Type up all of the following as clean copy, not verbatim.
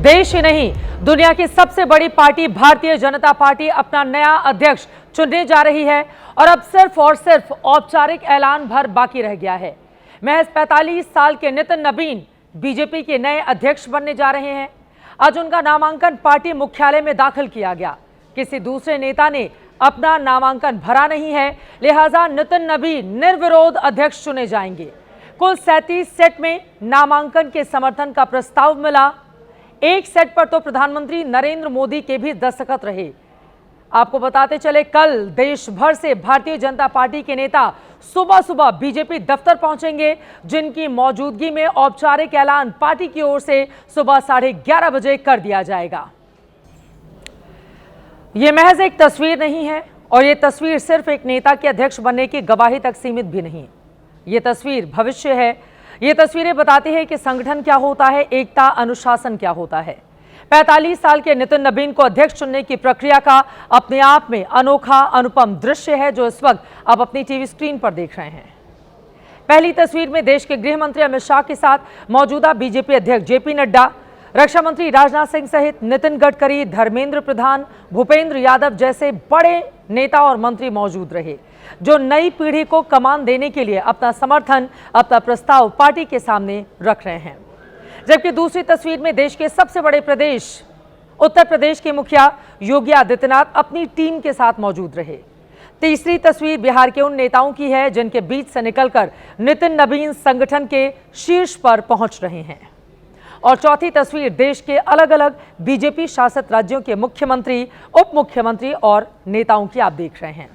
देश ही नहीं, दुनिया की सबसे बड़ी पार्टी भारतीय जनता पार्टी अपना नया अध्यक्ष चुनने जा रही है और अब सिर्फ और सिर्फ औपचारिक ऐलान भर बाकी रह गया है। महज 45 साल के नितिन नबीन बीजेपी के नए अध्यक्ष बनने जा रहे हैं। आज उनका नामांकन पार्टी मुख्यालय में दाखिल किया गया। किसी दूसरे नेता ने अपना नामांकन भरा नहीं है, लिहाजा नितिन नबीन निर्विरोध अध्यक्ष चुने जाएंगे। कुल 37 सेट में नामांकन के समर्थन का प्रस्ताव मिला। एक सेट पर तो प्रधानमंत्री नरेंद्र मोदी के भी दस्तखत रहे। आपको बताते चले, कल देश भर से भारतीय जनता पार्टी के नेता सुबह सुबह बीजेपी दफ्तर पहुंचेंगे, जिनकी मौजूदगी में औपचारिक ऐलान पार्टी की ओर से सुबह 11:30 बजे कर दिया जाएगा। यह महज एक तस्वीर नहीं है और यह तस्वीर सिर्फ एक नेता के अध्यक्ष बनने की गवाही तक सीमित भी नहीं। ये तस्वीर भविष्य है। ये तस्वीरें बताती है कि संगठन क्या होता है, एकता, अनुशासन क्या होता है। 45 साल के नितिन नबीन को अध्यक्ष चुनने की प्रक्रिया का अपने आप में अनोखा, अनुपम दृश्य है, जो इस वक्त आप अपनी टीवी स्क्रीन पर देख रहे हैं। पहली तस्वीर में देश के गृह मंत्री अमित शाह के साथ मौजूदा बीजेपी अध्यक्ष जेपी नड्डा, रक्षा मंत्री राजनाथ सिंह सहित नितिन गडकरी, धर्मेंद्र प्रधान, भूपेंद्र यादव जैसे बड़े नेता और मंत्री मौजूद रहे, जो नई पीढ़ी को कमान देने के लिए अपना समर्थन, अपना प्रस्ताव पार्टी के सामने रख रहे हैं। जबकि दूसरी तस्वीर में देश के सबसे बड़े प्रदेश उत्तर प्रदेश के मुखिया योगी आदित्यनाथ अपनी टीम के साथ मौजूद रहे। तीसरी तस्वीर बिहार के उन नेताओं की है जिनके बीच से निकलकर नितिन नबीन संगठन के शीर्ष पर पहुंच रहे हैं। और चौथी तस्वीर देश के अलग अलग बीजेपी शासित राज्यों के मुख्यमंत्री, उप मुख्यमंत्री और नेताओं की आप देख रहे हैं।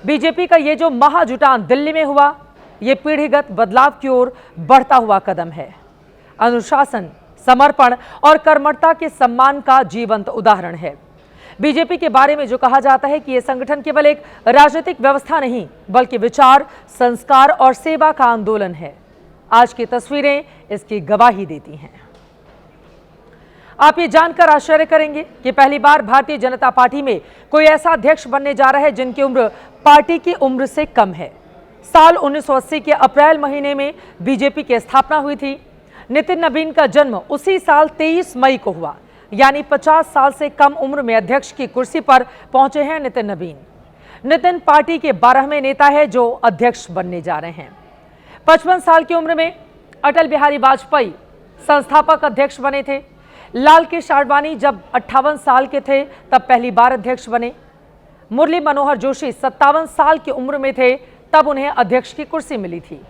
बीजेपी का ये जो महाजुटान दिल्ली में हुआ, ये पीढ़ीगत बदलाव की ओर बढ़ता हुआ कदम है। अनुशासन, समर्पण और कर्मठता के सम्मान का जीवंत उदाहरण है। बीजेपी के बारे में जो कहा जाता है कि यह संगठन केवल एक राजनीतिक व्यवस्था नहीं, बल्कि विचार, संस्कार और सेवा का आंदोलन है। आज की तस्वीरें इसकी गवाही देती हैं। आप ये जानकर आश्चर्य करेंगे कि पहली बार भारतीय जनता पार्टी में कोई ऐसा अध्यक्ष बनने जा रहा है जिनकी उम्र पार्टी की उम्र से कम है। साल 1980 के अप्रैल महीने में बीजेपी की स्थापना हुई थी। नितिन नबीन का जन्म उसी साल 23 मई को हुआ, यानी 50 साल से कम उम्र में अध्यक्ष की कुर्सी पर पहुंचे हैं नितिन नबीन। नितिन पार्टी के 12वें नेता है जो अध्यक्ष बनने जा रहे हैं। 55 साल की उम्र में अटल बिहारी वाजपेयी संस्थापक अध्यक्ष बने थे। लाल कृष्ण आडवाणी जब 58 साल के थे तब पहली बार अध्यक्ष बने। मुरली मनोहर जोशी 57 साल की उम्र में थे तब उन्हें अध्यक्ष की कुर्सी मिली थी।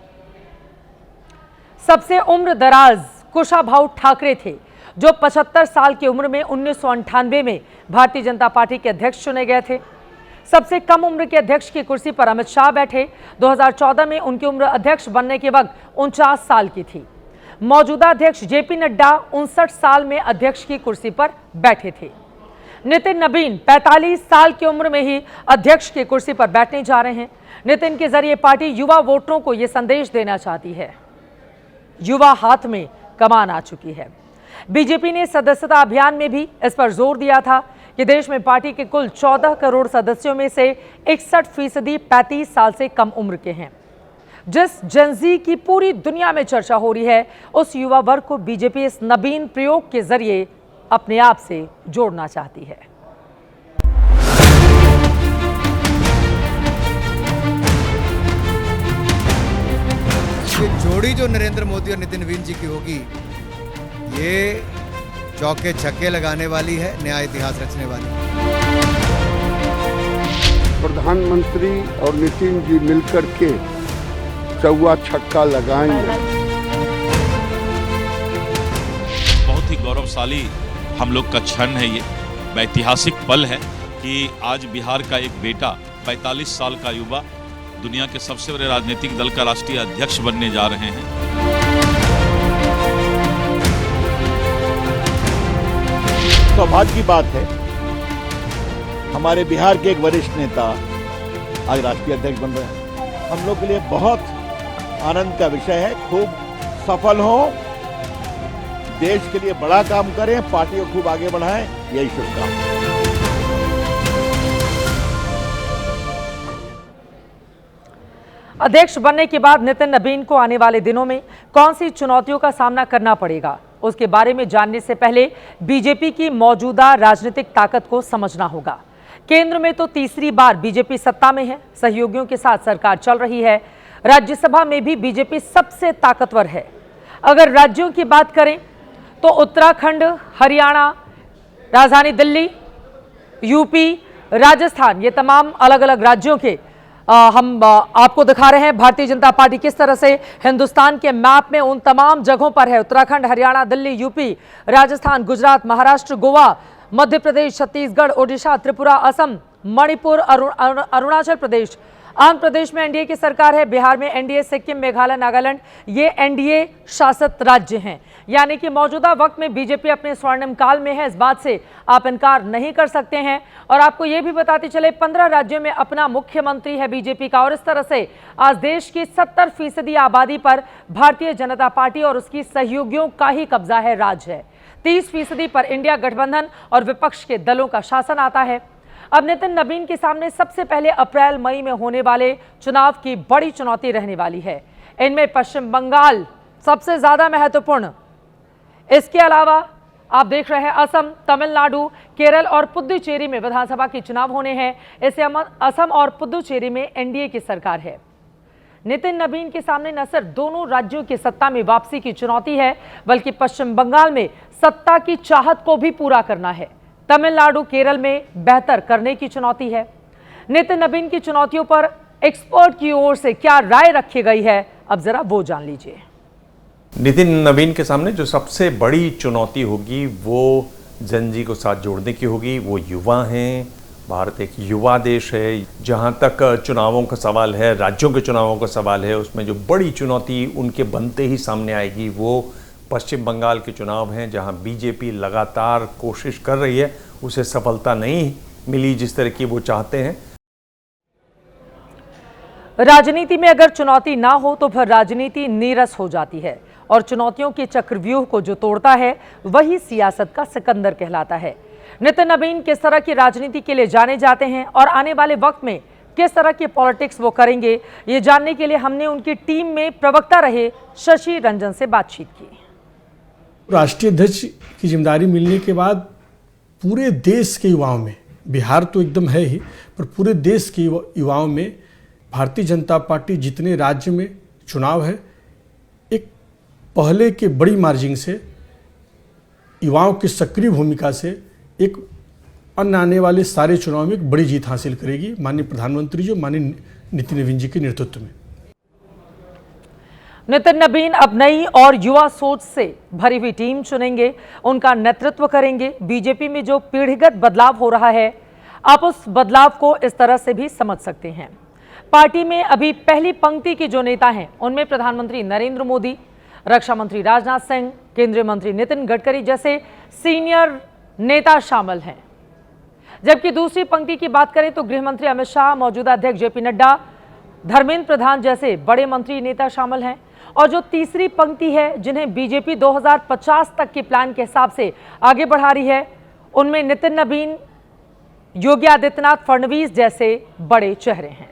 सबसे उम्र दराज कुशाभाऊ ठाकरे थे, जो 75 साल की उम्र में 1998 में भारतीय जनता पार्टी के अध्यक्ष चुने गए थे। सबसे कम उम्र के अध्यक्ष की कुर्सी पर अमित शाह बैठे। 2014 में उनकी उम्र अध्यक्ष बनने के वक्त 49 साल की थी। मौजूदा अध्यक्ष जेपी नड्डा 59 साल में अध्यक्ष की कुर्सी पर बैठे थे। नितिन नबीन 45 साल की उम्र में ही अध्यक्ष की कुर्सी पर बैठने जा रहे हैं। नितिन के जरिए पार्टी युवा वोटरों को यह संदेश देना चाहती है, युवा हाथ में कमान आ चुकी है। बीजेपी ने सदस्यता अभियान में भी इस पर जोर दिया था कि देश में पार्टी के कुल 14 करोड़ सदस्यों में से 61% 35 साल से कम उम्र के हैं। जिस जेनजी की पूरी दुनिया में चर्चा हो रही है, उस युवा वर्ग को बीजेपी इस नवीन प्रयोग के जरिए अपने आप से जोड़ना चाहती है। ये जोड़ी जो नरेंद्र मोदी और नितिन नबीन जी की होगी, ये चौके छक्के लगाने वाली है, नया इतिहास रचने वाली है। प्रधानमंत्री और नितिन जी मिलकर के चौवा छक्का लगाएंगे। बहुत ही गौरवशाली हम लोग का क्षण है। ये ऐतिहासिक पल है कि आज बिहार का एक बेटा 45 साल का युवा दुनिया के सबसे बड़े राजनीतिक दल का राष्ट्रीय अध्यक्ष बनने जा रहे हैं। सौभाग्य की बात है, हमारे बिहार के एक वरिष्ठ नेता आज राष्ट्रीय अध्यक्ष बन रहे हैं। हम लोग के लिए बहुत आनंद का विषय है। खूब सफल हो, देश के लिए बड़ा काम करें, पार्टी को खूब आगे बढ़ाएं, यही शुभकामना। अध्यक्ष बनने के बाद नितिन नबीन को आने वाले दिनों में कौन सी चुनौतियों का सामना करना पड़ेगा, उसके बारे में जानने से पहले बीजेपी की मौजूदा राजनीतिक ताकत को समझना होगा। केंद्र में तो तीसरी बार बीजेपी सत्ता में है, सहयोगियों के साथ सरकार चल रही है। राज्यसभा में भी बीजेपी सबसे ताकतवर है। अगर राज्यों की बात करें तो उत्तराखंड, हरियाणा, राजधानी दिल्ली, यूपी, राजस्थान, ये तमाम अलग अलग राज्यों के हम आपको दिखा रहे हैं भारतीय जनता पार्टी किस तरह से हिंदुस्तान के मैप में उन तमाम जगहों पर है। उत्तराखंड, हरियाणा, दिल्ली, यूपी, राजस्थान, गुजरात, महाराष्ट्र, गोवा, मध्य प्रदेश, छत्तीसगढ़, ओडिशा, त्रिपुरा, असम, मणिपुर, अरुणाचल प्रदेश। आंध्र प्रदेश में एनडीए की सरकार है। बिहार में एनडीए, सिक्किम, मेघालय, नागालैंड, ये एनडीए शासित राज्य हैं। यानी कि मौजूदा वक्त में बीजेपी अपने स्वर्णिम काल में है, इस बात से आप इनकार नहीं कर सकते हैं। और आपको ये भी बताते चले 15 राज्यों में अपना मुख्यमंत्री है बीजेपी का। और इस तरह से आज देश की 70% आबादी पर भारतीय जनता पार्टी और उसकी सहयोगियों का ही कब्जा है, राज है। 30% पर इंडिया गठबंधन और विपक्ष के दलों का शासन आता है। अब नितिन नबीन के सामने सबसे पहले अप्रैल मई में होने वाले चुनाव की बड़ी चुनौती रहने वाली है। इनमें पश्चिम बंगाल सबसे ज्यादा महत्वपूर्ण। इसके अलावा आप देख रहे हैं असम, तमिलनाडु, केरल और पुदुचेरी में विधानसभा के चुनाव होने हैं। इसे असम और पुदुचेरी में एनडीए की सरकार है। नितिन नबीन के सामने न सिर्फ दोनों राज्यों की सत्ता में वापसी की चुनौती है, बल्कि पश्चिम बंगाल में सत्ता की चाहत को भी पूरा करना है। तमिलनाडु, केरल में बेहतर करने की चुनौती है। नितिन नबीन की चुनौतियों पर एक्सपर्ट की ओर से क्या राय रखी गई है, अब जरा वो जान लीजिए। नितिन नबीन के सामने जो सबसे बड़ी चुनौती होगी वो जनजी को साथ जोड़ने की होगी। वो युवा हैं, भारत एक युवा देश है। जहां तक चुनावों का सवाल है, राज्यों के चुनावों का सवाल है, उसमें जो बड़ी चुनौती उनके बनते ही सामने आएगी वो पश्चिम बंगाल के चुनाव हैं, जहां बीजेपी लगातार कोशिश कर रही है, उसे सफलता नहीं मिली जिस तरह की वो चाहते हैं। राजनीति में अगर चुनौती ना हो तो फिर राजनीति नीरस हो जाती है और चुनौतियों के चक्रव्यूह को जो तोड़ता है वही सियासत का सिकंदर कहलाता है। नितिन नबीन किस तरह की राजनीति के लिए जाने जाते हैं और आने वाले वक्त में किस तरह की पॉलिटिक्स वो करेंगे, ये जानने के लिए हमने उनकी टीम में प्रवक्ता रहे शशि रंजन से बातचीत की। राष्ट्रीय अध्यक्ष की जिम्मेदारी मिलने के बाद पूरे देश के युवाओं में, बिहार तो एकदम है ही, पर पूरे देश के युवाओं में भारतीय जनता पार्टी जितने राज्य में चुनाव है, एक पहले के बड़ी मार्जिन से, युवाओं की सक्रिय भूमिका से एक आने वाले सारे चुनाव में एक बड़ी जीत हासिल करेगी माननीय प्रधानमंत्री जी, माननीय नितिन नबीन जी के नेतृत्व में। नितिन नबीन अब नई और युवा सोच से भरी हुई टीम चुनेंगे, उनका नेतृत्व करेंगे। बीजेपी में जो पीढ़ीगत बदलाव हो रहा है, आप उस बदलाव को इस तरह से भी समझ सकते हैं। पार्टी में अभी पहली पंक्ति के जो नेता हैं उनमें प्रधानमंत्री नरेंद्र मोदी, रक्षा मंत्री राजनाथ सिंह, केंद्रीय मंत्री नितिन गडकरी जैसे सीनियर नेता शामिल हैं। जबकि दूसरी पंक्ति की बात करें तो गृह मंत्री अमित शाह, मौजूदा अध्यक्ष जेपी नड्डा, धर्मेंद्र प्रधान जैसे बड़े मंत्री नेता शामिल हैं। और जो तीसरी पंक्ति है, जिन्हें बीजेपी 2050 तक के प्लान के हिसाब से आगे बढ़ा रही है, उनमें नितिन नबीन, योगी आदित्यनाथ, फडणवीस जैसे बड़े चेहरे हैं।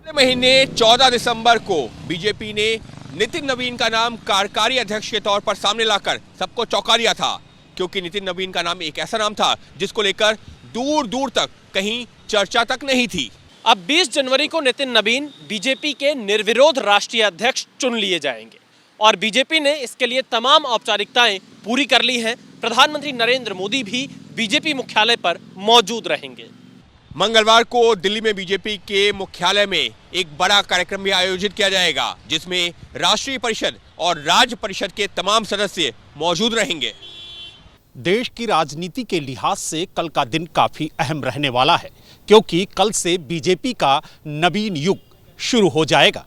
महीने 14 दिसंबर को बीजेपी ने नितिन नबीन का नाम कार्यकारी अध्यक्ष के तौर पर सामने लाकर सबको चौंका दिया था, क्योंकि नितिन नबीन का नाम एक ऐसा नाम था जिसको लेकर दूर दूर तक कहीं चर्चा तक नहीं थी। अब 20 जनवरी को नितिन नबीन बीजेपी के निर्विरोध राष्ट्रीय अध्यक्ष चुन लिए जाएंगे और बीजेपी ने इसके लिए तमाम औपचारिकताएं पूरी कर ली हैं। प्रधानमंत्री नरेंद्र मोदी भी बीजेपी मुख्यालय पर मौजूद रहेंगे। मंगलवार को दिल्ली में बीजेपी के मुख्यालय में एक बड़ा कार्यक्रम भी आयोजित किया जाएगा, जिसमें राष्ट्रीय परिषद और राज्य परिषद के तमाम सदस्य मौजूद रहेंगे। देश की राजनीति के लिहाज से कल का दिन काफी अहम रहने वाला है, क्योंकि कल से बीजेपी का नवीन युग शुरू हो जाएगा।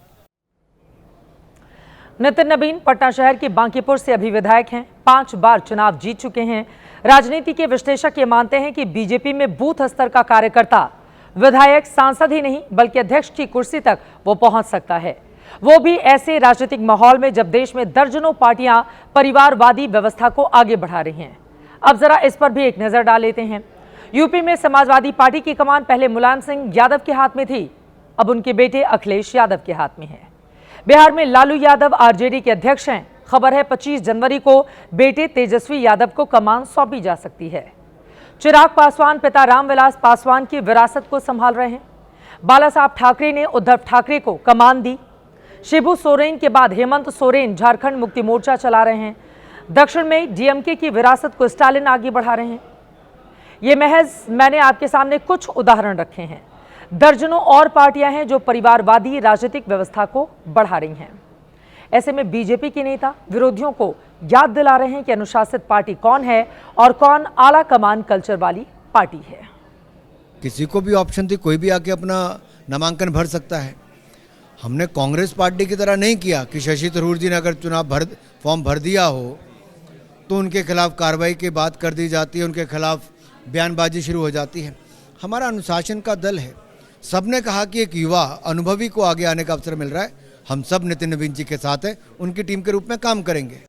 नितिन नबीन पटना शहर के बांकीपुर से अभी विधायक हैं, 5 बार चुनाव जीत चुके हैं। राजनीति के विश्लेषक ये मानते हैं कि बीजेपी में बूथ स्तर का कार्यकर्ता विधायक, सांसद ही नहीं बल्कि अध्यक्ष की कुर्सी तक वो पहुंच सकता है, वो भी ऐसे राजनीतिक माहौल में जब देश में दर्जनों पार्टियां परिवारवादी व्यवस्था को आगे बढ़ा रही हैं। अब जरा इस पर भी एक नजर डाल लेते हैं। यूपी में समाजवादी पार्टी की कमान पहले मुलायम सिंह यादव के हाथ में थी, अब उनके बेटे अखिलेश यादव के हाथ में है। बिहार में लालू यादव आरजेडी के अध्यक्ष हैं। खबर है 25 जनवरी को बेटे तेजस्वी यादव को कमान सौंपी जा सकती है। चिराग पासवान पिता रामविलास पासवान की विरासत को संभाल रहे हैं। बाला साहब ठाकरे ने उद्धव ठाकरे को कमान दी। शिबू सोरेन के बाद हेमंत सोरेन झारखंड मुक्ति मोर्चा चला रहे हैं। दक्षिण में डीएमके की विरासत को स्टालिन आगे बढ़ा रहे हैं। ये महज मैंने आपके सामने कुछ उदाहरण रखे हैं। दर्जनों और पार्टियां हैं जो परिवारवादी राजनीतिक व्यवस्था को बढ़ा रही हैं। ऐसे में बीजेपी के नेता विरोधियों को याद दिला रहे हैं कि अनुशासित पार्टी कौन है और कौन आला कमान कल्चर वाली पार्टी है। किसी को भी ऑप्शन थी, कोई भी आके अपना नामांकन भर सकता है। हमने कांग्रेस पार्टी की तरह नहीं किया कि शशि थरूर जी ने अगर फॉर्म भर दिया हो तो उनके खिलाफ कार्रवाई की बात कर दी जाती है, उनके खिलाफ बयानबाजी शुरू हो जाती है। हमारा अनुशासन का दल है। सबने कहा कि एक युवा अनुभवी को आगे आने का अवसर मिल रहा है। हम सब नितिन नवीन जी के साथ हैं, उनकी टीम के रूप में काम करेंगे।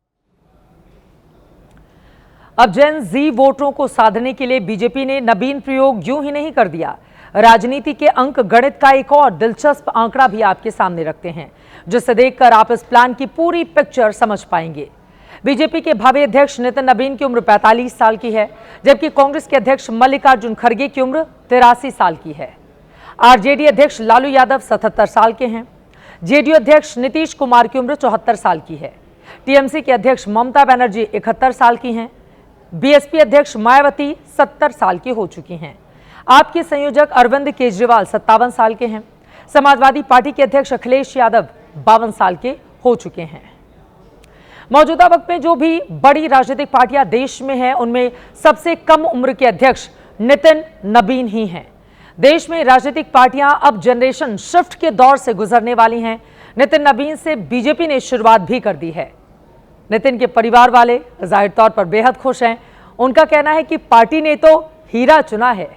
अब जेन जी वोटरों को साधने के लिए बीजेपी ने नवीन प्रयोग यूं ही नहीं कर दिया। राजनीति के अंक गणित का एक और दिलचस्प आंकड़ा भी आपके सामने रखते हैं, जिसे देखकर आप इस प्लान की पूरी पिक्चर समझ पाएंगे। बीजेपी के भावी अध्यक्ष नितिन नवीन की उम्र 45 साल की है, जबकि कांग्रेस के अध्यक्ष मल्लिकार्जुन खड़गे की उम्र 83 साल की है। आरजेडी अध्यक्ष लालू यादव 77 साल के हैं। जेडीयू अध्यक्ष नीतीश कुमार की उम्र 74 साल की है। टीएमसी के अध्यक्ष ममता बनर्जी 71 साल की हैं। बीएसपी अध्यक्ष मायावती 70 साल की हो चुकी हैं। आप के संयोजक अरविंद केजरीवाल 57 साल के हैं। समाजवादी पार्टी के अध्यक्ष अखिलेश यादव 52 साल के हो चुके हैं। मौजूदा वक्त में जो भी बड़ी राजनीतिक पार्टियां देश में हैं, उनमें सबसे कम उम्र के अध्यक्ष नितिन नवीन ही हैं। देश में राजनीतिक पार्टियां अब जनरेशन शिफ्ट के दौर से गुजरने वाली हैं। नितिन नवीन से बीजेपी ने शुरुआत भी कर दी है। नितिन के परिवार वाले जाहिर तौर पर बेहद खुश हैं। उनका कहना है कि पार्टी ने तो हीरा चुना है।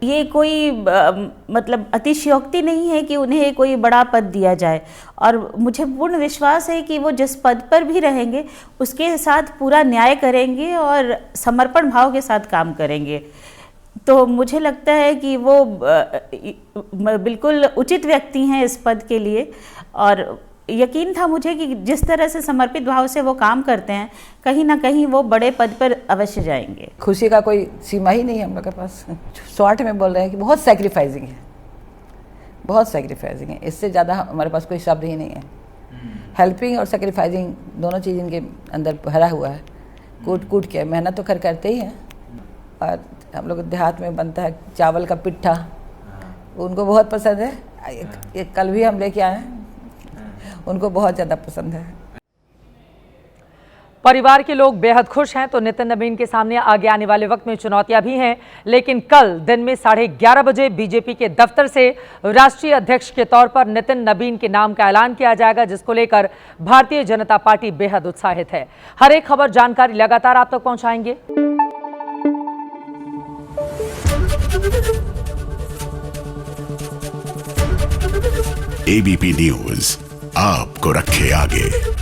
ये कोई मतलब अतिशयोक्ति नहीं है कि उन्हें कोई बड़ा पद दिया जाए, और मुझे पूर्ण विश्वास है कि वो जिस पद पर भी रहेंगे उसके साथ पूरा न्याय करेंगे और समर्पण भाव के साथ काम करेंगे। तो मुझे लगता है कि वो बिल्कुल उचित व्यक्ति हैं इस पद के लिए, और यकीन था मुझे कि जिस तरह से समर्पित भाव से वो काम करते हैं, कहीं ना कहीं वो बड़े पद पर अवश्य जाएंगे। खुशी का कोई सीमा ही नहीं है हम लोग के पास। शॉर्ट में बोल रहे हैं कि बहुत सैक्रिफाइसिंग है, बहुत सैक्रिफाइसिंग है। इससे ज़्यादा हमारे पास कोई शब्द ही नहीं है। हेल्पिंग और सैक्रिफाइसिंग दोनों चीज़ इनके अंदर भरा हुआ है। कूट कूट के मेहनत तो खैर करते ही हैं। और हम लोग देहात में बनता है चावल का पिट्ठा, उनको बहुत पसंद है। एक कल भी हम लेके आए हैं, उनको बहुत ज़्यादा पसंद है। परिवार के लोग बेहद खुश हैं, तो नितिन नवीन के सामने आगे आने वाले वक्त में चुनौतियां भी हैं। लेकिन कल दिन में 11:30 बजे बीजेपी के दफ्तर से राष्ट्रीय अध्यक्ष के तौर पर नितिन नवीन के नाम का ऐलान किया जाएगा, जिसको लेकर भारतीय जनता पार्टी बेहद उत्साहित है। हर एक खबर जानकारी लगातार आप तक पहुंचाएंगे। एबीपी न्यूज आपको रखे आगे।